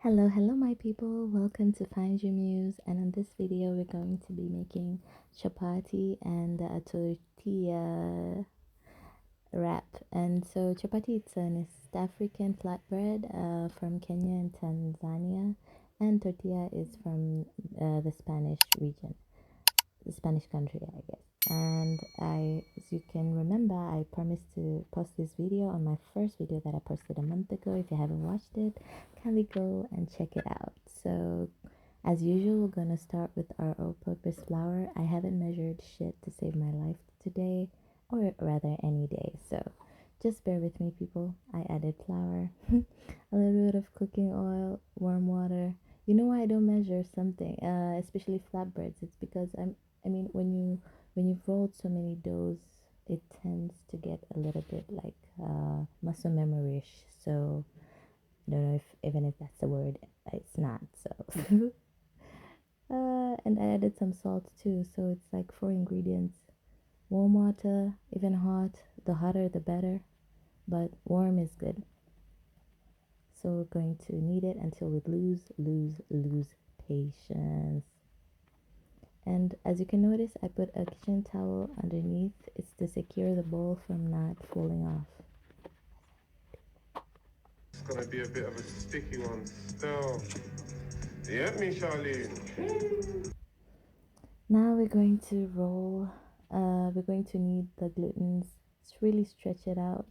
Hello my people, welcome to Find Your Muse, and in this video we're going to be making chapati and a tortilla wrap. And so chapati, it's an East African flatbread from Kenya and Tanzania, and tortilla is from the Spanish region, the Spanish country, I guess. And as you can remember, I promised to post this video on my first video that I posted a month ago. If you haven't watched it, kindly go and check it out. So as usual, we're gonna start with our all-purpose flour. I haven't measured shit to save my life today, or rather any day, so just bear with me, people. I added flour, a little bit of cooking oil, warm water. You know why I don't measure something, especially flatbreads? It's because I mean, when you've rolled so many doughs, it tends to get a little bit like muscle memory-ish. So I don't know if even if that's a word, it's not. So and I added some salt too. So it's like 4 ingredients: warm water, even hot. The hotter the better, but warm is good. So we're going to knead it until we lose patience. And as you can notice, I put a kitchen towel underneath. It's to secure the bowl from not falling off. It's gonna be a bit of a sticky one still. You get me, Charlene? Now we're going to roll. We're going to knead the glutens. Just really stretch it out.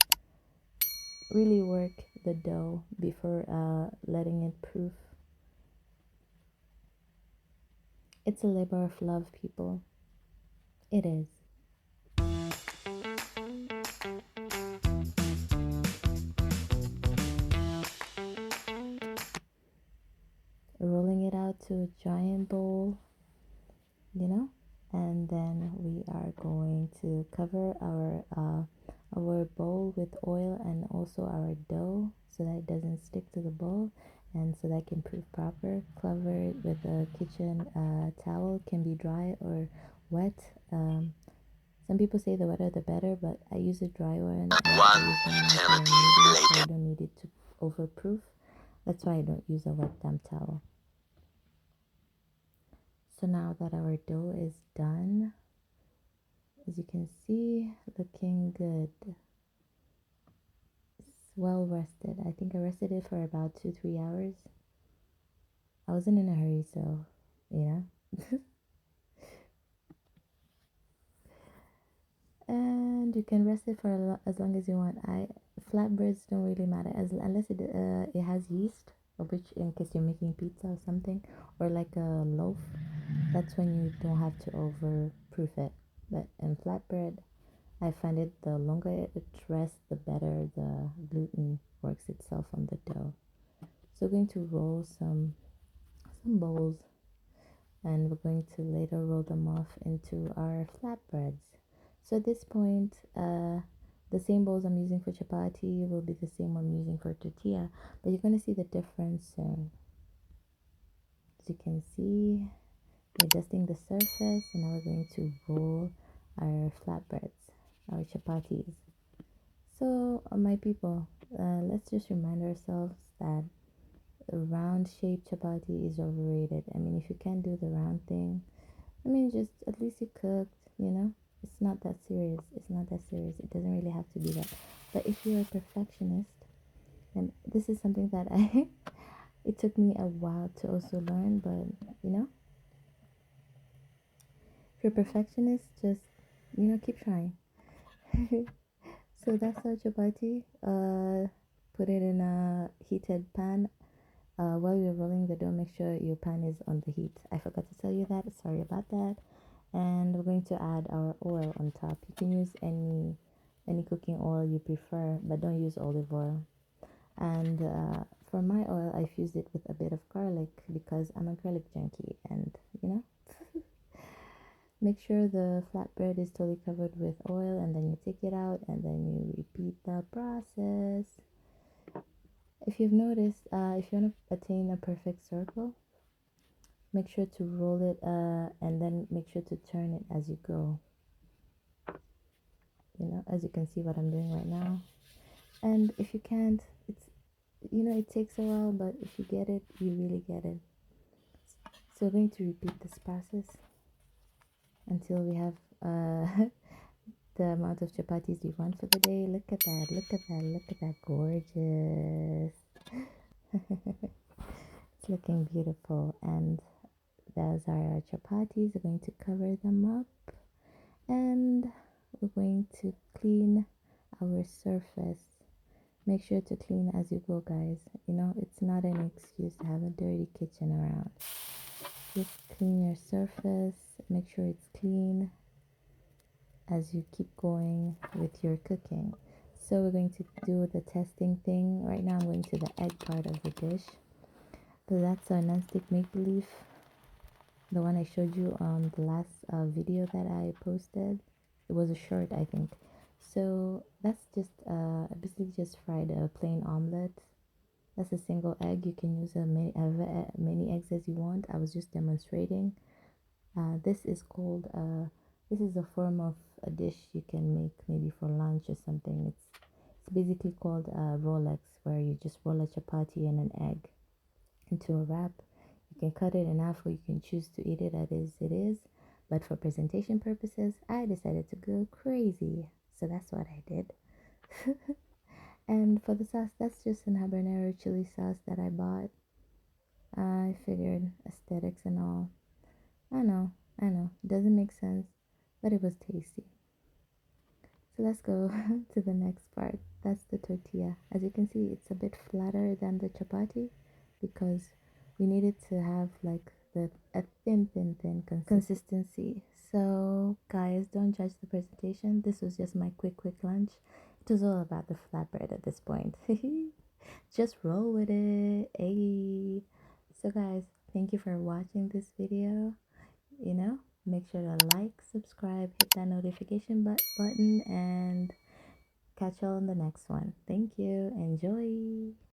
Really work the dough before letting it proof. It's a labor of love, people. It is. Rolling it out to a giant bowl, and then we are going to cover our bowl with oil and also our dough so that it doesn't stick to the bowl and so that it can proof proper. Cover it with a kitchen towel. Can be dry or wet. Some people say the wetter the better, but I use a dry one. One eternity later. So I don't need it to overproof. That's why I don't use a wet damp towel. So now that our dough is done, as you can see, looking good. It's well rested. I think I rested it for about 2-3 hours. I wasn't in a hurry, so and you can rest it for as long as you want. Flatbreads don't really matter unless it has yeast, which in case you're making pizza or something, or like a loaf, that's when you don't have to overproof it. But in flatbread, I find it the longer it rests, the better the gluten works itself on the dough. So we're going to roll some bowls, and we're going to later roll them off into our flatbreads. So at this point, the same bowls I'm using for chapati will be the same I'm using for tortilla, but you're going to see the difference soon. As you can see, we're dusting the surface, and now we're going to roll our flatbreads, our chapatis. So, my people, let's just remind ourselves that a round shaped chapati is overrated. I mean, if you can't do the round thing, I mean, just at least you cooked, It's not that serious. It's not that serious. It doesn't really have to be that. But if you're a perfectionist, and this is something that it took me a while to also learn, but if you're a perfectionist, just, keep trying. So that's our chapati. Put it in a heated pan. While you're rolling the dough, make sure your pan is on the heat. I forgot to tell you that. Sorry about that. And we're going to add our oil on top. You can use any cooking oil you prefer, but don't use olive oil. And for my oil, I fused it with a bit of garlic because I'm a garlic junkie, and make sure the flatbread is totally covered with oil, and then you take it out, and then you repeat the process. If you've noticed, if you want to attain a perfect circle, make sure to roll it and then make sure to turn it as you go. As you can see what I'm doing right now. And if you can't, you know, it takes a while, but if you get it, you really get it. So we're going to repeat this process until we have the amount of chapatis we want for the day. Look at that, look at that, look at that, gorgeous. It's looking beautiful. And those are our chapatis. We're going to cover them up, and we're going to clean our surface. Make sure to clean as you go, guys. You know, it's not an excuse to have a dirty kitchen around. Just clean your surface, make sure it's clean as you keep going with your cooking. So we're going to do the testing thing. Right now I'm going to the egg part of the dish. So that's our non-stick make-believe, the one I showed you on the last video that I posted. It was a short, I think. So that's just basically just fried a plain omelet. That's a single egg. You can use many eggs as you want. I was just demonstrating. This is called this is a form of a dish you can make maybe for lunch or something. It's basically called Rolex, where you just roll a chapati and an egg into a wrap. You can cut it in half, or you can choose to eat it as it is. But for presentation purposes, I decided to go crazy, so that's what I did. And for the sauce, that's just an habanero chili sauce that I bought. I figured aesthetics and all. I know, doesn't make sense, but it was tasty. So let's go to the next part. That's the tortilla. As you can see, it's a bit flatter than the chapati because we needed to have like a thin consistency. So guys, don't judge the presentation. This was just my quick lunch. It was all about the flatbread at this point. Just roll with it. Hey. So guys, thank you for watching this video. You know, make sure to like, subscribe, hit that notification button, and catch y'all on the next one. Thank you. Enjoy.